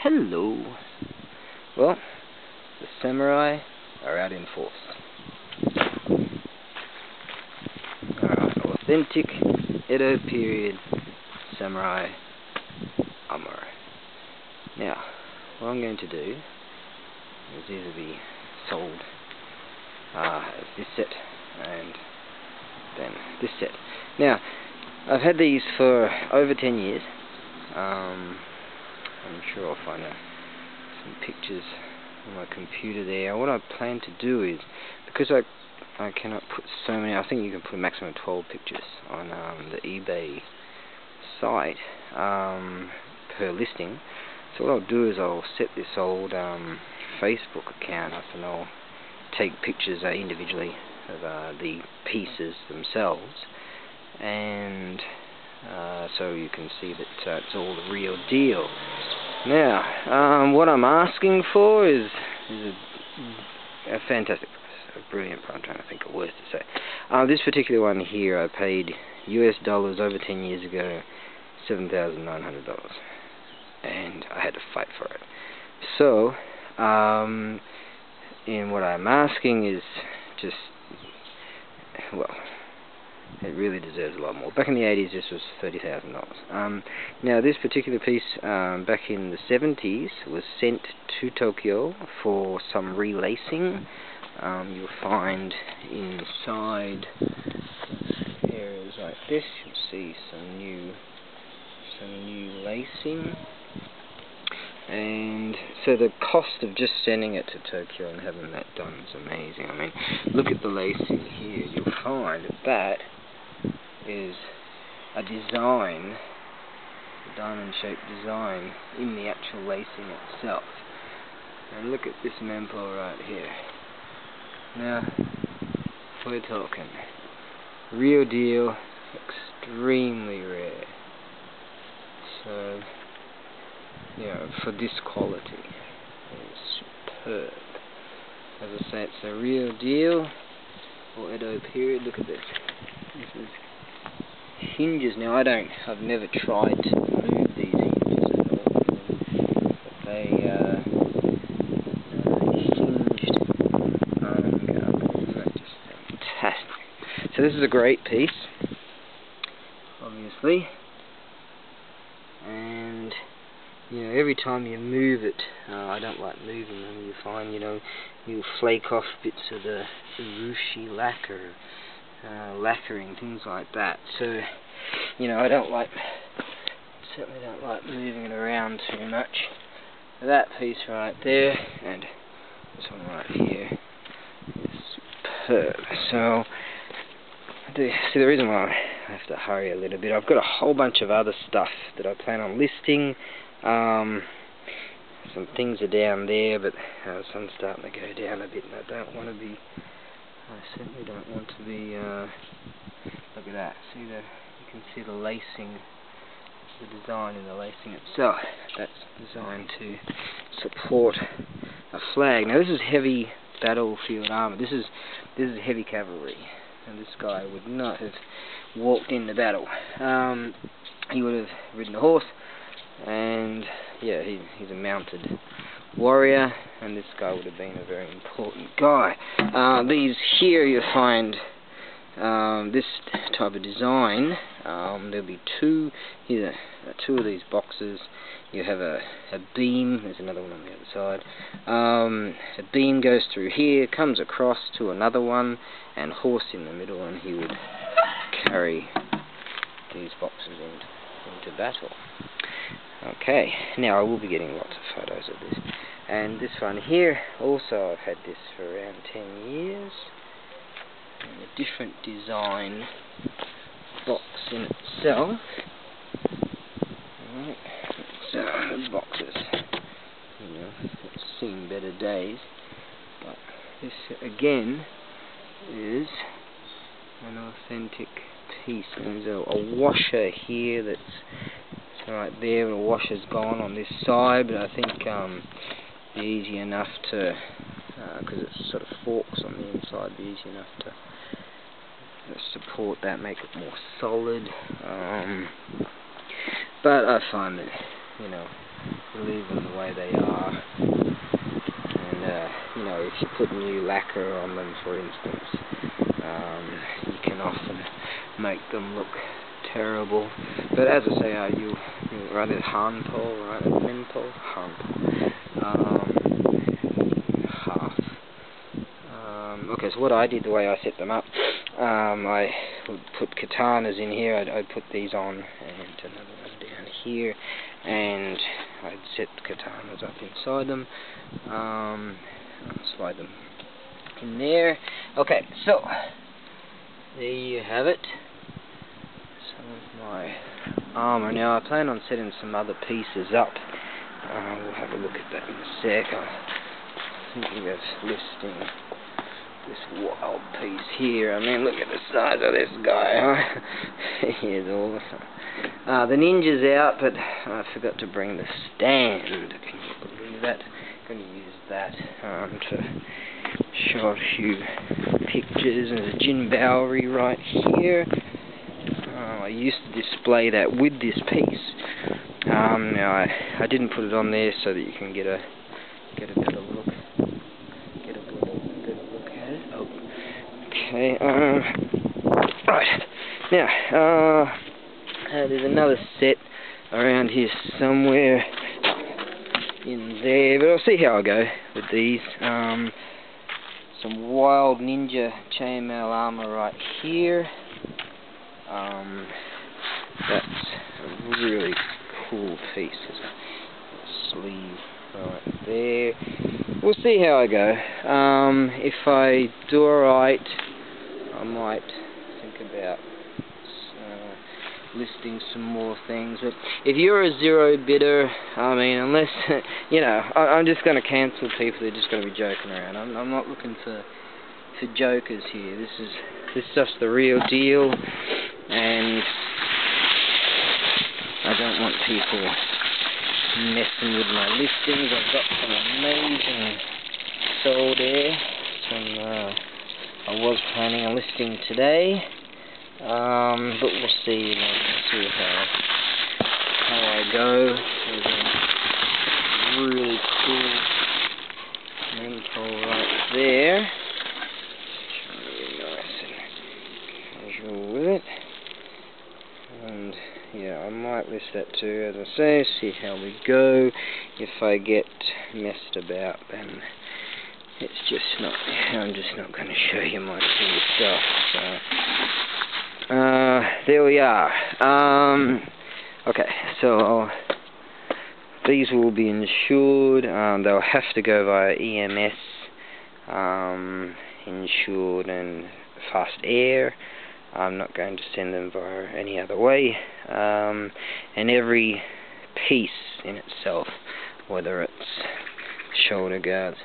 Hello. Well, the samurai are out in force. Authentic Edo period samurai armor. Now, what I'm going to do is either be sold as this set and then this set. Now, I've had these for over 10 years. I'm sure I'll find some pictures on my computer there. What I plan to do is, because I cannot put so many, I think you can put a maximum of 12 pictures on the eBay site per listing. So what I'll do is I'll set this old Facebook account up and I'll take pictures individually of the pieces themselves, and so you can see that it's all the real deal. Now, what I'm asking for is a fantastic price, a brilliant price. I'm trying to think of words to say. This particular one here I paid US dollars over 10 years ago, $7,900, and I had to fight for it. So, and what I'm asking is just, well, it really deserves a lot more. Back in the 80s, this was $30,000. Now, this particular piece, back in the 70s, was sent to Tokyo for some relacing. You'll find inside areas like this, you'll see some new lacing. And so the cost of just sending it to Tokyo and having that done is amazing. I mean, look at the lacing here. You'll find that is a design, a diamond-shaped design in the actual lacing itself. And look at this mempo right here. Now, we're talking real deal, extremely rare. So, you know, for this quality, it's superb. As I say, it's a real deal for Edo period. Look at this. This is hinges. Now, I've never tried to move these hinges at all, but they hinged. They're just fantastic. So this is a great piece, obviously, and you know, every time you move it, I don't like moving them. You find, you know, you flake off bits of the urushi lacquer. Lacquering, things like that. So, you know, certainly don't like moving it around too much. That piece right there, and this one right here, is superb. So, see, the reason why I have to hurry a little bit, I've got a whole bunch of other stuff that I plan on listing. Some things are down there, but the sun's starting to go down a bit, and I certainly don't want to be, look at that, you can see the lacing, the design in the lacing itself. That's designed to support a flag. Now this is heavy battlefield armor, this is heavy cavalry, and this guy would not have walked into battle. He would have ridden a horse, and yeah, he's a mounted warrior, and this guy would have been a very important guy. These here you find this type of design. There'll be two of these boxes. You have a beam. There's another one on the other side. A beam goes through here, comes across to another one, and horse in the middle, and he would carry these boxes into battle. Okay, now I will be getting lots of photos of this. And this one here, also I've had this for around 10 years. And a different design box in itself. Alright, so the boxes, you know, it's seen better days. But this again is an authentic piece. There's a washer here that's right there. The washer's gone on this side, but I think be easy enough to, because it sort of forks on the inside, be easy enough to support that, make it more solid. But I find that, you know, leave them the way they are. And you know, if you put new lacquer on them, for instance, you can often make them look terrible. But as I say, you run it handpole, right? Menpole, handpole. Half. Okay, so what I did, the way I set them up, I would put katanas in here. I'd put these on, and another one down here, and I'd set katanas up inside them. Slide them in there. Okay, so there you have it. Some of my armour. Now I plan on setting some other pieces up. We'll have a look at that in a sec. I'm thinking of listing this wild piece here. I mean, look at the size of this guy, huh? He is awesome. The ninja's out, but I forgot to bring the stand. Can you believe that? I'm going to use that to show a few pictures. There's a Jin Bowery right here. I used to display that with this piece. Now I didn't put it on there so that you can get a better look. Okay, right, now, there's another set around here somewhere in there, but I'll see how I go with these. Some wild ninja chainmail armor right here. That's a really cool piece. There's a sleeve right there. We'll see how I go. If I do alright, I might think about listing some more things. But if you're a zero bidder, I mean, unless you know, I'm just going to cancel people who are just going to be joking around. I'm not looking for jokers here. This stuff's the real deal, and I don't want people messing with my listings. I've got some amazing sold there. I was planning on listing today, but we'll see. We'll see how I go. There's a really cool menthol right there. Really nice and casual with it. And yeah, I might list that too, as I say, see how we go. If I get messed about, then it's just not, I'm just not going to show you my cool stuff. So, there we are. Okay, so these will be insured. They'll have to go via EMS, insured and fast air. I'm not going to send them via any other way. And every piece in itself, whether it's shoulder guards,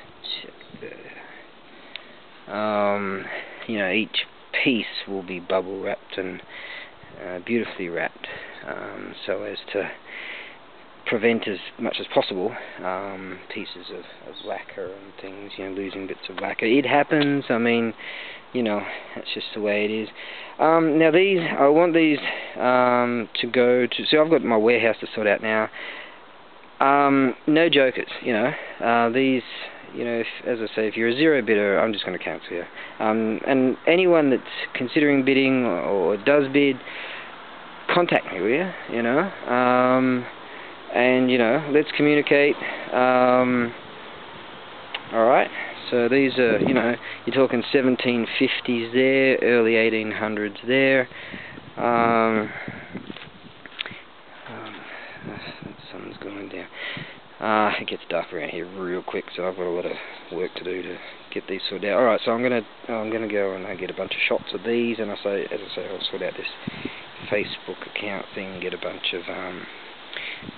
you know, each piece will be bubble wrapped and beautifully wrapped, so as to prevent as much as possible pieces of lacquer and things, you know, losing bits of lacquer. It happens. I mean, you know, that's just the way it is. Now these, I want these to go to, so I've got my warehouse to sort out now. No jokers, you know. These, you know, as I say, if you're a zero bidder, I'm just going to cancel you. And anyone that's considering bidding or does bid, contact me, will you? You know. And, you know, let's communicate. Alright, so these are, you know, you're talking 1750s there, early 1800s there. The sun's going down. It gets dark around here real quick, so I've got a lot of work to do to get these sorted out. Alright, so I'm gonna go and get a bunch of shots of these, and as I say, I'll sort out this Facebook account thing, get a bunch of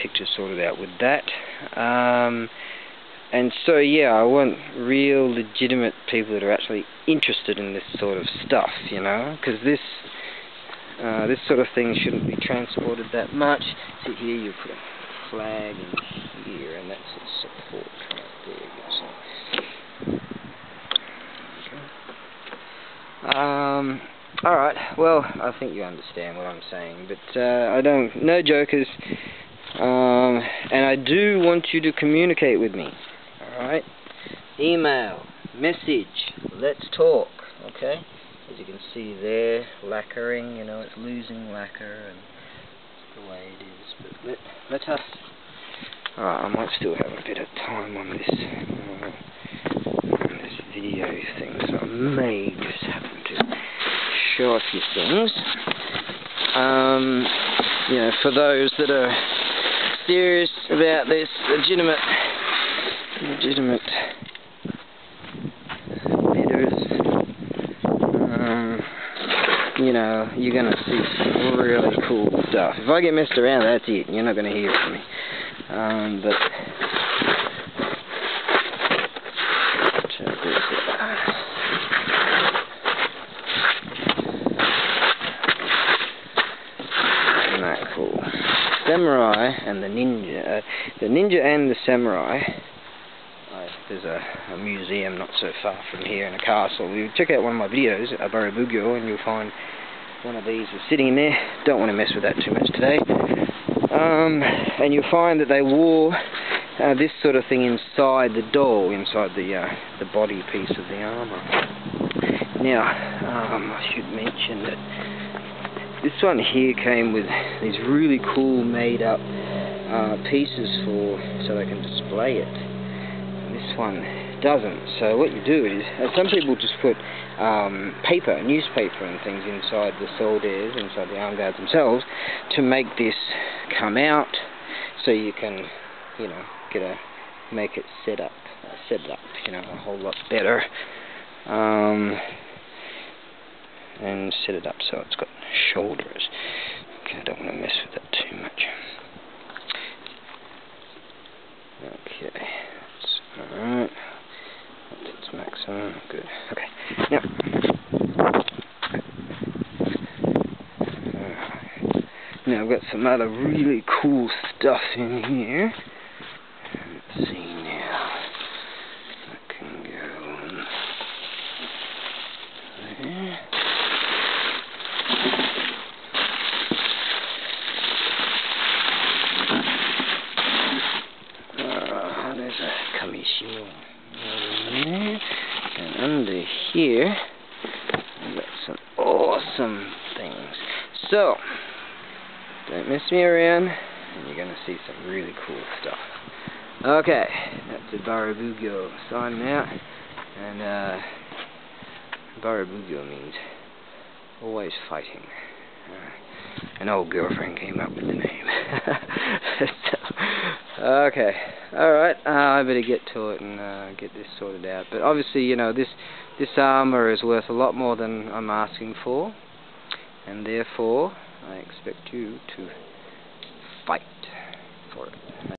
pictures sorted out with that. And so yeah, I want real legitimate people that are actually interested in this sort of stuff, you know, because this sort of thing shouldn't be transported that much. See here, you put a flag in here, and that's its support right there. So. Alright, well, I think you understand what I'm saying, but I don't, no jokers. And I do want you to communicate with me. Alright? Email, message, let's talk. Okay? As you can see there, lacquering, you know, it's losing lacquer, and it's the way it is. But let us... Alright, I might still have a bit of time on this video thing, so I may just happen to show a few things. You know, for those that are serious about this legitimate bidders, you know, you're going to see some really cool stuff. If I get messed around, that's it. You're not going to hear from me. But check this out. Isn't that cool? Samurai and the ninja. The ninja and the samurai. There's a museum not so far from here in a castle. You check out one of my videos, ABAREBUGYO, and you'll find one of these is sitting in there. Don't want to mess with that too much today. And you'll find that they wore this sort of thing inside the doll, inside the body piece of the armor. Now, I should mention that this one here came with these really cool made-up pieces so they can display it. This one doesn't. So what you do is, some people just put paper, newspaper and things inside the soldiers, inside the arm guards themselves, to make this come out, so you can, you know, make it set up, you know, a whole lot better, and set it up so it's got shoulders. Okay, I don't want to mess with that too much. Okay. Alright, that's maximum, good. Okay, now I've got some other really cool stuff in here. Let's see now. I can go there. There's a kamishimo and under here I've got some awesome things. So don't mess me around, and you're gonna see some really cool stuff. Okay, that's ABAREBUGYO signing out, and ABAREBUGYO means always fighting. An old girlfriend came up with the name. Okay, alright, I better get to it and get this sorted out. But obviously, you know, this armor is worth a lot more than I'm asking for, and therefore I expect you to fight for it.